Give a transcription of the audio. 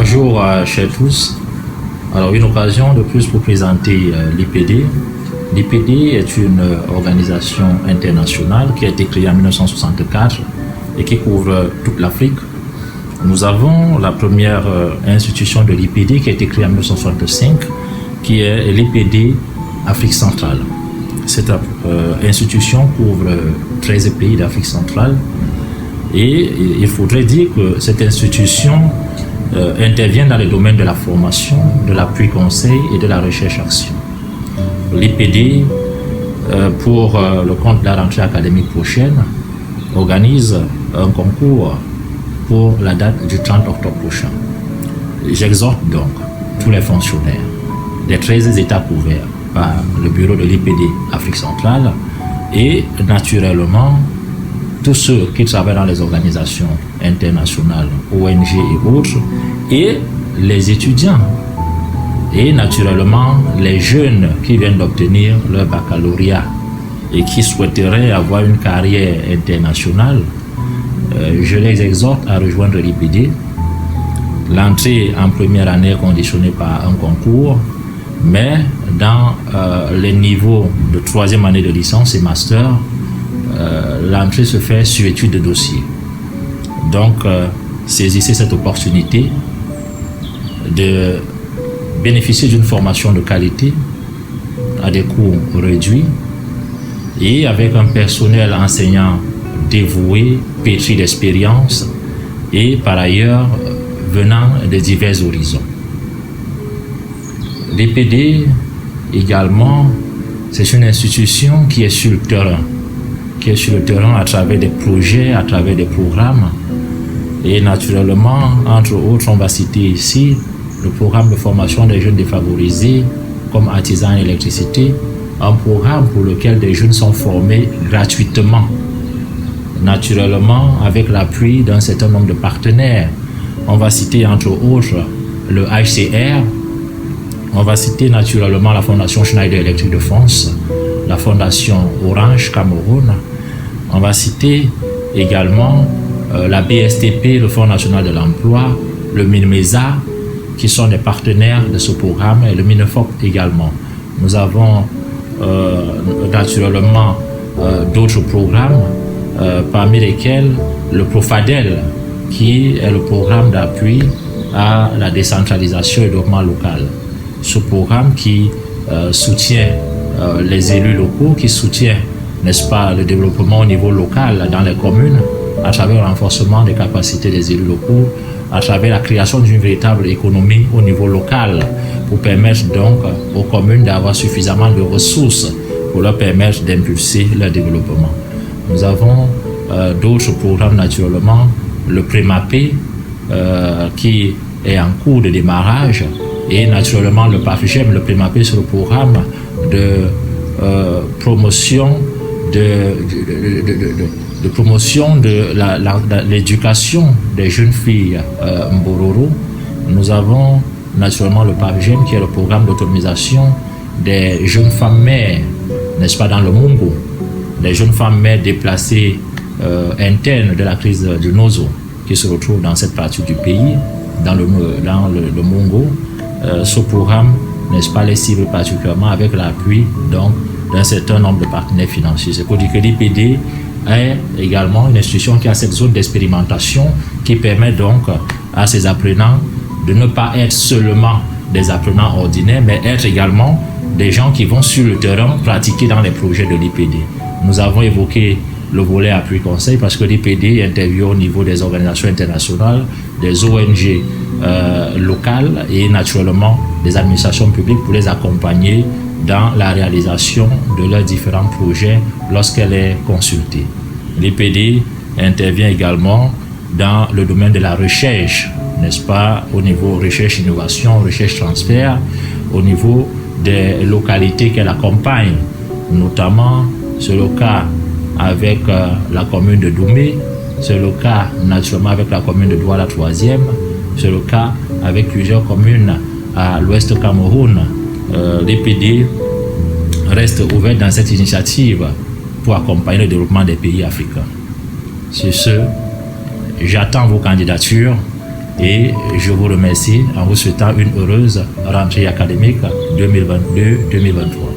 Bonjour chers tous. Alors une occasion de plus pour présenter l'IPD. L'IPD est une organisation internationale qui a été créée en 1964 et qui couvre toute l'Afrique. Nous avons la première institution de l'IPD qui a été créée en 1965, qui est l'IPD Afrique centrale. Cette institution couvre 13 pays d'Afrique centrale et il faudrait dire que cette institution intervient dans les domaines de la formation, de l'appui conseil et de la recherche-action. L'IPD, pour le compte de la rentrée académique prochaine, organise un concours pour la date du 30 octobre prochain. J'exhorte donc tous les fonctionnaires des 13 États couverts par le bureau de l'IPD Afrique centrale et naturellement tous ceux qui travaillent dans les organisations internationales, ONG et autres, et les étudiants, et naturellement les jeunes qui viennent d'obtenir leur baccalauréat et qui souhaiteraient avoir une carrière internationale. Je les exhorte à rejoindre l'IPD. L'entrée en première année est conditionnée par un concours, mais dans les niveaux de troisième année de licence et master, l'entrée se fait sur étude de dossier. Donc, saisissez cette opportunité de bénéficier d'une formation de qualité à des coûts réduits et avec un personnel enseignant dévoué, pétri d'expérience et par ailleurs venant de divers horizons. L'IPD également, c'est une institution qui est sur le terrain, à travers des projets, à travers des programmes. Et naturellement, entre autres, on va citer ici le programme de formation des jeunes défavorisés comme artisans en électricité, un programme pour lequel des jeunes sont formés gratuitement, naturellement avec l'appui d'un certain nombre de partenaires. On va citer entre autres le HCR, on va citer naturellement la Fondation Schneider Electric de France, la Fondation Orange Cameroun, on va citer également la BSTP, le Fonds national de l'emploi, le MINMESA, qui sont des partenaires de ce programme, et le MINEFOP également. Nous avons naturellement d'autres programmes, parmi lesquels le PROFADEL, qui est le programme d'appui à la décentralisation et développement local. Ce programme qui soutient les élus locaux, qui soutient, n'est-ce pas, le développement au niveau local dans les communes, à travers le renforcement des capacités des élus locaux, à travers la création d'une véritable économie au niveau local, pour permettre donc aux communes d'avoir suffisamment de ressources pour leur permettre d'impulser leur développement. Nous avons d'autres programmes naturellement, le PREMAPé qui est en cours de démarrage, et naturellement le PAFGEM, le PREMAPé, sur le programme de promotion de l'éducation des jeunes filles Mbororo. Nous avons naturellement le PAFGEM qui est le programme d'autonomisation des jeunes femmes mères, n'est-ce pas, dans le Mungo, des jeunes femmes mères déplacées internes de la crise du Nozo qui se retrouvent dans cette partie du pays, dans le Mungo. Ce programme, n'est-ce pas, les cible particulièrement avec l'appui donc d'un certain nombre de partenaires financiers. C'est pour dire que l'IPD est également une institution qui a cette zone d'expérimentation qui permet donc à ces apprenants de ne pas être seulement des apprenants ordinaires, mais être également des gens qui vont sur le terrain pratiquer dans les projets de l'IPD. Nous avons évoqué le volet appui conseil parce que l'IPD intervient au niveau des organisations internationales, des ONG locales et naturellement des administrations publiques pour les accompagner dans la réalisation de leurs différents projets lorsqu'elle est consultée. L'IPD intervient également dans le domaine de la recherche, n'est-ce pas, au niveau recherche innovation, recherche transfert, au niveau des localités qu'elle accompagne, notamment c'est le cas avec la commune de Doumé, c'est le cas naturellement avec la commune de Douala 3e, c'est le cas avec plusieurs communes à l'ouest Cameroun. L'IPD reste ouvert dans cette initiative pour accompagner le développement des pays africains. Sur ce, j'attends vos candidatures Et je vous remercie en vous souhaitant une heureuse rentrée académique 2022-2023.